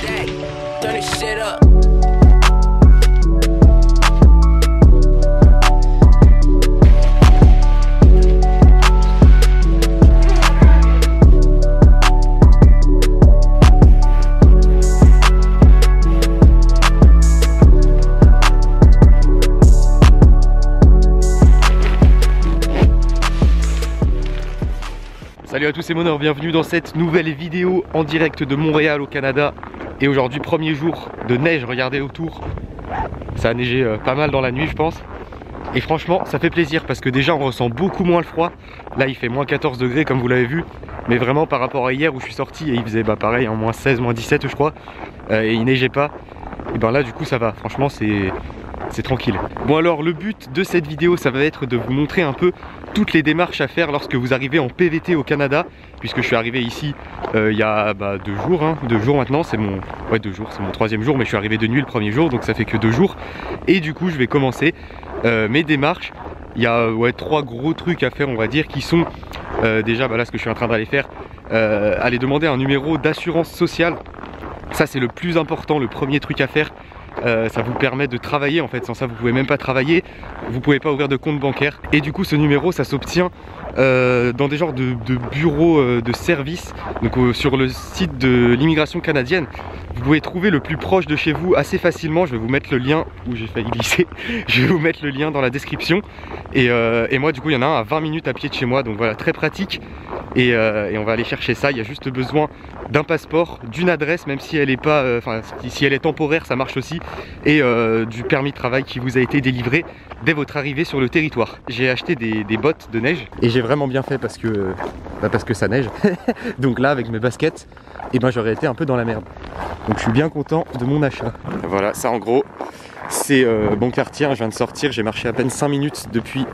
stack, turn this shit up. Salut à tous, c'est Monor, bienvenue dans cette nouvelle vidéo en direct de Montréal au Canada. Et aujourd'hui, premier jour de neige, regardez autour. Ça a neigé pas mal dans la nuit je pense. Et franchement ça fait plaisir parce que déjà on ressent beaucoup moins le froid. Là il fait moins 14 degrés comme vous l'avez vu. Mais vraiment par rapport à hier où je suis sorti et il faisait pareil, hein, moins 16, moins 17 je crois. Et il neigeait pas. Et ben là du coup ça va, franchement c'est tranquille. Bon alors le but de cette vidéo ça va être de vous montrer un peu toutes les démarches à faire lorsque vous arrivez en PVT au Canada, puisque je suis arrivé ici il y a 2 jours, hein, 2 jours maintenant, c'est mon 2 jours, c'est mon 3e jour, mais je suis arrivé de nuit le premier jour, donc ça fait que 2 jours. Et du coup je vais commencer mes démarches. Il y a 3 gros trucs à faire on va dire, qui sont déjà là ce que je suis en train d'aller faire, aller demander un numéro d'assurance sociale. Ça c'est le plus important, le premier truc à faire. Ça vous permet de travailler en fait, sans ça vous pouvez même pas travailler, vous pouvez pas ouvrir de compte bancaire. Et du coup ce numéro ça s'obtient dans des genres de bureaux de service. Donc sur le site de l'immigration canadienne, vous pouvez trouver le plus proche de chez vous assez facilement. Je vais vous mettre le lien, où j'ai failli glisser, je vais vous mettre le lien dans la description. Et moi du coup il y en a un à 20 minutes à pied de chez moi, donc voilà, très pratique. Et on va aller chercher ça. Il y a juste besoin d'un passeport, d'une adresse, même si elle est pas, si elle est temporaire ça marche aussi, et du permis de travail qui vous a été délivré dès votre arrivée sur le territoire. J'ai acheté des bottes de neige et j'ai vraiment bien fait parce que ça neige. Donc là avec mes baskets, et j'aurais été un peu dans la merde. Donc je suis bien content de mon achat. Voilà, ça en gros c'est bon quartier, hein, je viens de sortir, j'ai marché à peine 5 minutes depuis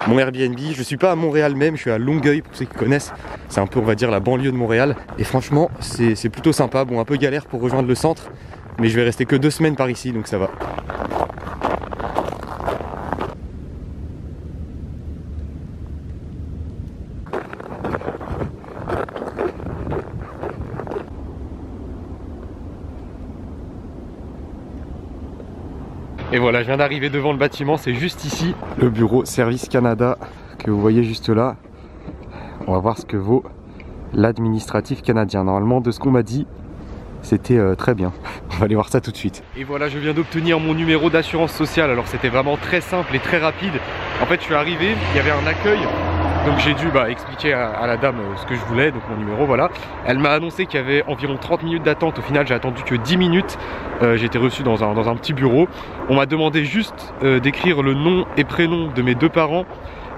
mon Airbnb. Je suis pas à Montréal même, je suis à Longueuil pour ceux qui connaissent. C'est un peu on va dire la banlieue de Montréal. Et franchement c'est plutôt sympa, bon un peu galère pour rejoindre le centre, mais je vais rester que 2 semaines par ici donc ça va. Et voilà, je viens d'arriver devant le bâtiment, c'est juste ici, le bureau Service Canada que vous voyez juste là. On va voir ce que vaut l'administratif canadien. Normalement, de ce qu'on m'a dit, c'était très bien. On va aller voir ça tout de suite. Et voilà, je viens d'obtenir mon numéro d'assurance sociale. Alors c'était vraiment très simple et très rapide. En fait, je suis arrivé, il y avait un accueil. Donc j'ai dû expliquer à la dame ce que je voulais, donc mon numéro, voilà. Elle m'a annoncé qu'il y avait environ 30 minutes d'attente. Au final, j'ai attendu que 10 minutes. J'ai été reçu dans un petit bureau. On m'a demandé juste d'écrire le nom et prénom de mes 2 parents.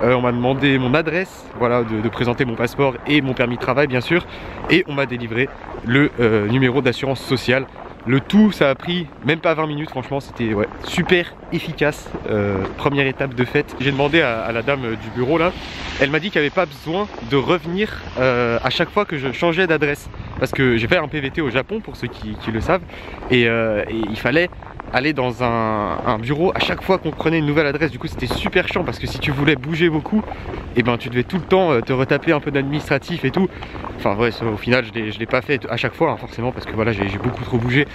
On m'a demandé mon adresse, voilà, de présenter mon passeport et mon permis de travail bien sûr. Et on m'a délivré le numéro d'assurance sociale. Le tout, ça a pris même pas 20 minutes, franchement, c'était super efficace. Première étape de fait. J'ai demandé à la dame du bureau là, elle m'a dit qu'il n'y avait pas besoin de revenir à chaque fois que je changeais d'adresse. Parce que j'ai fait un PVT au Japon, pour ceux qui le savent, et il fallait aller dans un bureau à chaque fois qu'on prenait une nouvelle adresse. Du coup c'était super chiant parce que si tu voulais bouger beaucoup, et tu devais tout le temps te retaper un peu d'administratif et tout. Enfin ouais, au final je l'ai pas fait à chaque fois hein, forcément, parce que voilà, j'ai beaucoup trop bougé.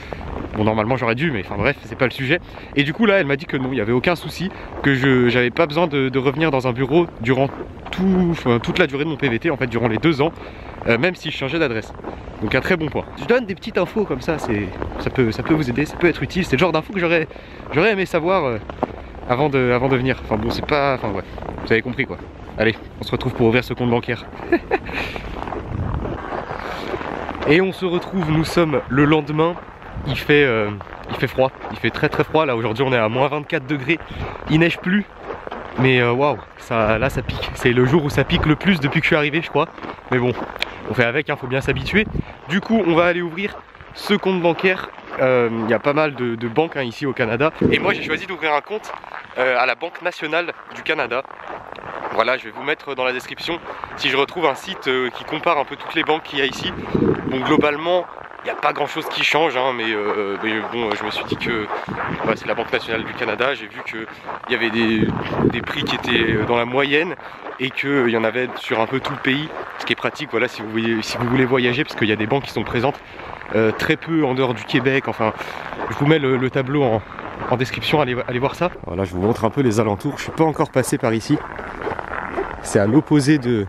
Bon normalement j'aurais dû, mais enfin bref, c'est pas le sujet. Et du coup là elle m'a dit que non, il n'y avait aucun souci, que j'avais pas besoin de revenir dans un bureau durant toute la durée de mon PVT, en fait durant les 2 ans, même si je changeais d'adresse. Donc un très bon point. Je donne des petites infos comme ça, ça peut vous aider, ça peut être utile. C'est le genre d'infos que j'aurais aimé savoir avant de venir. Enfin bon, c'est pas... Enfin ouais, vous avez compris quoi. Allez, on se retrouve pour ouvrir ce compte bancaire. Et on se retrouve, nous sommes le lendemain. Il fait froid, il fait très froid. Là aujourd'hui on est à moins 24 degrés, il neige plus. Mais waouh, là ça pique. C'est le jour où ça pique le plus depuis que je suis arrivé je crois. Mais bon, on fait avec, hein, faut bien s'habituer. Du coup on va aller ouvrir ce compte bancaire. Il y a pas mal de banques hein, ici au Canada. Et moi j'ai choisi d'ouvrir un compte à la Banque Nationale du Canada. Voilà, je vais vous mettre dans la description si je retrouve un site qui compare un peu toutes les banques qu'il y a ici. Bon globalement il n'y a pas grand chose qui change hein, mais bon, je me suis dit que c'est la Banque Nationale du Canada. J'ai vu qu'il y avait des prix qui étaient dans la moyenne et qu'il y en avait sur un peu tout le pays, ce qui est pratique voilà, si vous voulez voyager, parce qu'il y a des banques qui sont présentes très peu en dehors du Québec. Enfin, je vous mets le tableau en description, allez voir ça. Voilà, je vous montre un peu les alentours. Je suis pas encore passé par ici. C'est à l'opposé de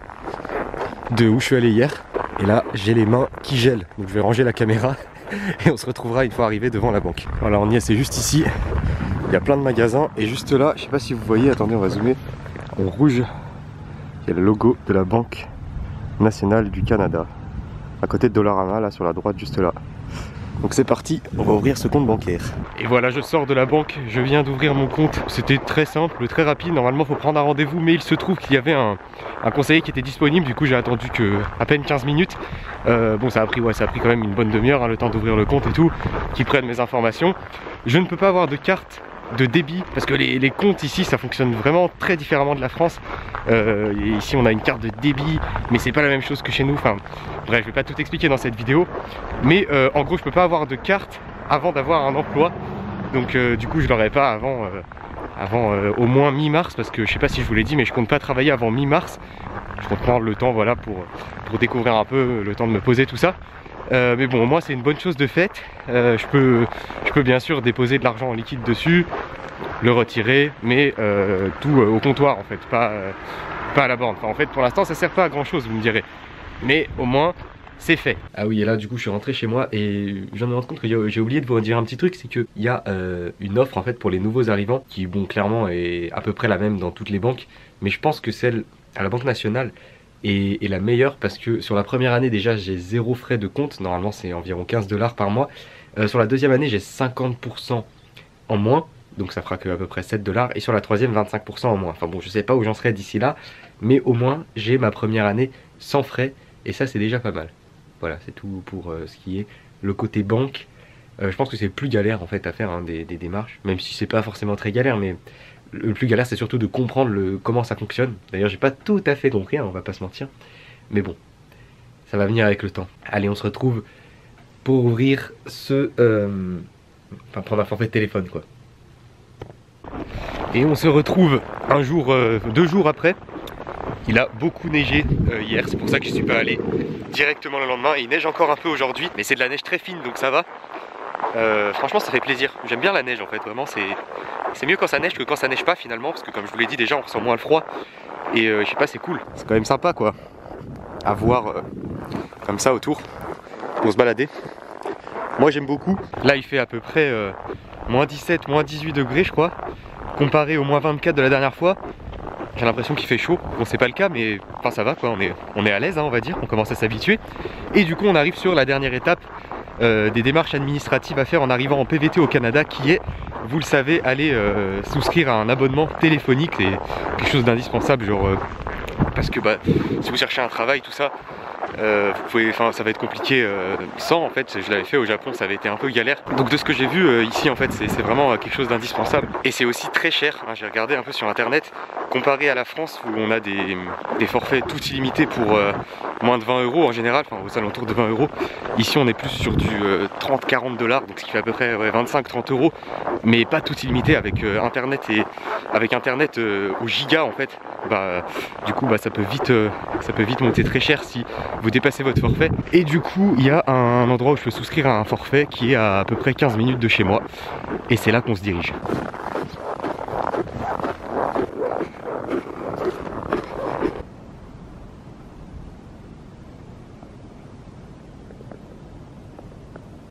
où je suis allé hier. Et là, j'ai les mains qui gèlent. Donc je vais ranger la caméra et on se retrouvera une fois arrivé devant la banque. Voilà, on y est, c'est juste ici. Il y a plein de magasins et juste là, je sais pas si vous voyez, attendez, on va zoomer. En rouge, il y a le logo de la Banque nationale du Canada. À côté de Dollarama, là sur la droite, juste là. Donc c'est parti, on va ouvrir ce compte bancaire. Et voilà, je sors de la banque, je viens d'ouvrir mon compte. C'était très simple, très rapide. Normalement, il faut prendre un rendez-vous, mais il se trouve qu'il y avait un conseiller qui était disponible. Du coup, j'ai attendu à peine 15 minutes. Bon, ça a pris quand même une bonne demi-heure, hein, le temps d'ouvrir le compte et tout, qu'ils prennent mes informations. Je ne peux pas avoir de carte de débit parce que les comptes ici ça fonctionne vraiment très différemment de la France. Ici on a une carte de débit mais c'est pas la même chose que chez nous. Enfin bref, je vais pas tout expliquer dans cette vidéo, mais en gros je peux pas avoir de carte avant d'avoir un emploi, donc du coup je l'aurai pas avant au moins mi-mars, parce que je sais pas si je vous l'ai dit mais je compte pas travailler avant mi-mars. Je compte prendre le temps, voilà, pour découvrir un peu, le temps de me poser tout ça. Mais bon, au moins c'est une bonne chose de faite. Je peux bien sûr déposer de l'argent en liquide dessus, le retirer, mais tout au comptoir en fait, pas à la borne. Enfin, en fait pour l'instant ça sert pas à grand chose, vous me direz, mais au moins c'est fait. Ah oui, et là du coup je suis rentré chez moi et je viens de me rendre compte que j'ai oublié de vous dire un petit truc, c'est qu'il y a une offre en fait pour les nouveaux arrivants qui, bon, clairement est à peu près la même dans toutes les banques, mais je pense que celle à la Banque nationale est la meilleure, parce que sur la première année déjà j'ai 0 frais de compte, normalement c'est environ 15 $ par mois. Sur la deuxième année j'ai 50% en moins, donc ça fera que à peu près 7 $, et sur la troisième 25% en moins. Enfin bon, je sais pas où j'en serai d'ici là, mais au moins j'ai ma première année sans frais, et ça c'est déjà pas mal. Voilà, c'est tout pour ce qui est le côté banque. Je pense que c'est plus galère en fait à faire, hein, des démarches, même si c'est pas forcément très galère, mais le plus galère c'est surtout de comprendre comment ça fonctionne. D'ailleurs j'ai pas tout à fait compris, hein, on va pas se mentir, mais bon, ça va venir avec le temps. Allez, on se retrouve pour ouvrir enfin prendre un forfait de téléphone quoi. Et on se retrouve un jour, 2 jours après. Il a beaucoup neigé hier, c'est pour ça que je suis pas allé directement le lendemain, et il neige encore un peu aujourd'hui, mais c'est de la neige très fine donc ça va. Franchement ça fait plaisir, j'aime bien la neige en fait, vraiment c'est mieux quand ça neige que quand ça neige pas finalement, parce que comme je vous l'ai dit déjà on ressent moins le froid, et je sais pas, c'est cool, c'est quand même sympa quoi, à voir comme ça autour, pour se balader. Moi j'aime beaucoup, là il fait à peu près moins 17, moins 18 degrés je crois, comparé au moins 24 de la dernière fois. J'ai l'impression qu'il fait chaud, bon c'est pas le cas mais enfin ça va quoi, on est à l'aise, hein, on va dire, on commence à s'habituer. Et du coup on arrive sur la dernière étape des démarches administratives à faire en arrivant en PVT au Canada, qui est, vous le savez, aller souscrire à un abonnement téléphonique. C'est quelque chose d'indispensable, genre parce que bah, si vous cherchez un travail tout ça, vous pouvez, enfin ça va être compliqué sans, en fait je l'avais fait au Japon, ça avait été un peu galère. Donc de ce que j'ai vu ici en fait c'est vraiment quelque chose d'indispensable, et c'est aussi très cher, hein. J'ai regardé un peu sur internet, comparé à la France où on a des forfaits tout illimités pour moins de 20 € en général, enfin aux alentours de 20 €. Ici on est plus sur du 30-40 $, donc ce qui fait à peu près 25-30 €, mais pas tout illimité, avec internet, et avec internet au giga en fait. Bah du coup bah, ça peut vite monter très cher si vous dépassez votre forfait. Et du coup il y a un endroit où je peux souscrire à un forfait qui est à peu près 15 minutes de chez moi, et c'est là qu'on se dirige.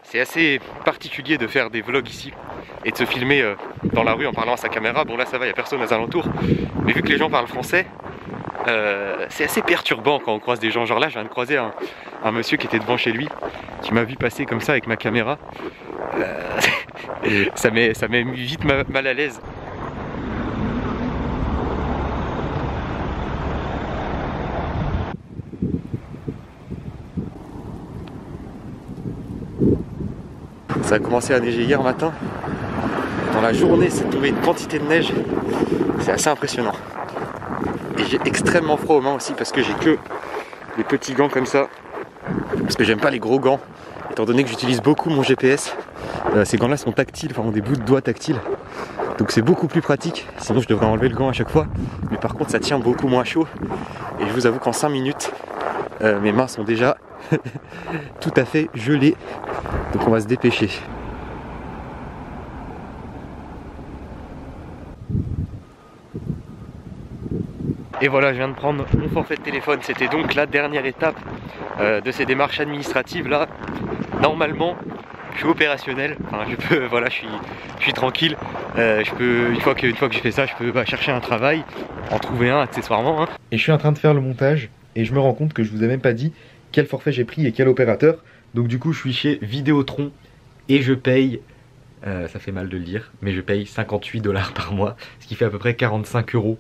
C'est assez particulier de faire des vlogs ici et de se filmer dans la rue en parlant à sa caméra. Bon là ça va, il n'y a personne aux alentours, mais vu que les gens parlent français, c'est assez perturbant quand on croise des gens. Genre là je viens de croiser un monsieur qui était devant chez lui, qui m'a vu passer comme ça avec ma caméra. Ça met vite mal à l'aise. Ça a commencé à neiger hier matin. Dans la journée, c'est tombé une quantité de neige. C'est assez impressionnant. Et j'ai extrêmement froid aux mains aussi, parce que j'ai que des petits gants comme ça. Parce que j'aime pas les gros gants, étant donné que j'utilise beaucoup mon GPS. Ces gants là sont tactiles, enfin ont des bouts de doigts tactiles. Donc c'est beaucoup plus pratique. Sinon je devrais enlever le gant à chaque fois. Mais par contre ça tient beaucoup moins chaud. Et je vous avoue qu'en 5 minutes, Mes mains sont déjà tout à fait gelées, donc on va se dépêcher. Et voilà, je viens de prendre mon forfait de téléphone. C'était donc la dernière étape de ces démarches administratives là. Normalement, je suis opérationnel. Enfin, je peux, voilà, je suis tranquille. Je peux, une fois que j'ai fait ça, je peux chercher un travail, en trouver un accessoirement. Hein. Et je suis en train de faire le montage et je me rends compte que je vous ai même pas dit quel forfait j'ai pris et quel opérateur. Donc du coup, je suis chez Vidéotron et je paye. Ça fait mal de le dire, mais je paye 58 $ par mois, ce qui fait à peu près 45 €.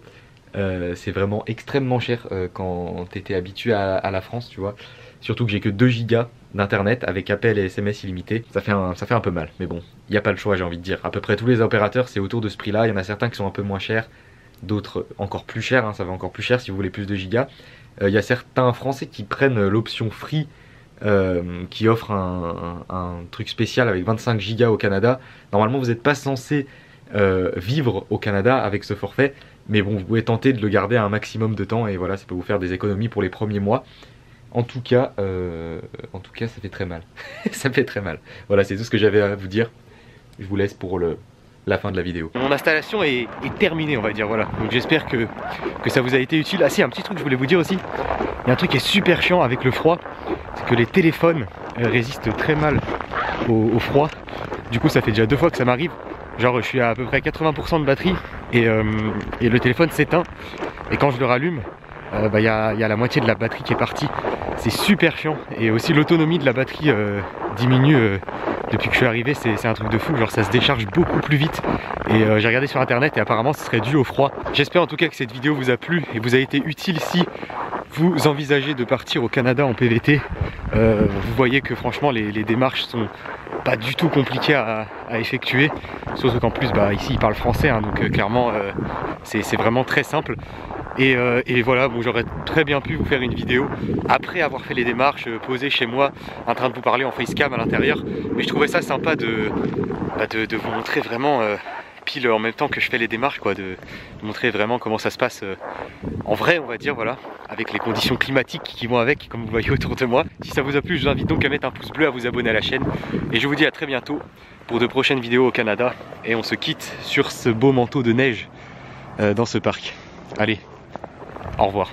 C'est vraiment extrêmement cher quand t'étais habitué à la France, tu vois. Surtout que j'ai que 2 gigas d'internet avec appel et SMS illimité. Ça fait un peu mal, mais bon, il n'y a pas le choix, j'ai envie de dire. À peu près tous les opérateurs, c'est autour de ce prix-là. Il y en a certains qui sont un peu moins chers, d'autres encore plus chers, hein, ça va encore plus cher si vous voulez plus de gigas. Il y a certains Français qui prennent l'option free, qui offre un truc spécial avec 25 gigas au Canada. Normalement, vous n'êtes pas censé vivre au Canada avec ce forfait. Mais bon, vous pouvez tenter de le garder un maximum de temps et voilà, ça peut vous faire des économies pour les premiers mois. En tout cas, ça fait très mal. Ça fait très mal. Voilà, c'est tout ce que j'avais à vous dire. Je vous laisse pour la fin de la vidéo. Mon installation est terminée, on va dire. Voilà. Donc j'espère que ça vous a été utile. Ah si, un petit truc que je voulais vous dire aussi. Il y a un truc qui est super chiant avec le froid, c'est que les téléphones résistent très mal au froid. Du coup, ça fait déjà 2 fois que ça m'arrive. Genre je suis à peu près 80% de batterie et le téléphone s'éteint et quand je le rallume y a la moitié de la batterie qui est partie. C'est super chiant et aussi l'autonomie de la batterie diminue depuis que je suis arrivé, c'est un truc de fou, genre ça se décharge beaucoup plus vite et j'ai regardé sur internet et apparemment ce serait dû au froid. J'espère en tout cas que cette vidéo vous a plu et vous a été utile si vous envisagez de partir au Canada en PVT. Vous voyez que franchement les démarches sont pas du tout compliqué à effectuer, surtout qu'en plus ici ils parlent français, hein, donc clairement c'est vraiment très simple et voilà, bon, j'aurais très bien pu vous faire une vidéo après avoir fait les démarches, posé chez moi en train de vous parler en facecam à l'intérieur, mais je trouvais ça sympa de vous montrer vraiment pile en même temps que je fais les démarches, quoi, de montrer vraiment comment ça se passe en vrai, on va dire, voilà, avec les conditions climatiques qui vont avec, comme vous voyez autour de moi. Si ça vous a plu, je vous invite donc à mettre un pouce bleu, à vous abonner à la chaîne et je vous dis à très bientôt pour de prochaines vidéos au Canada et on se quitte sur ce beau manteau de neige dans ce parc. Allez, au revoir.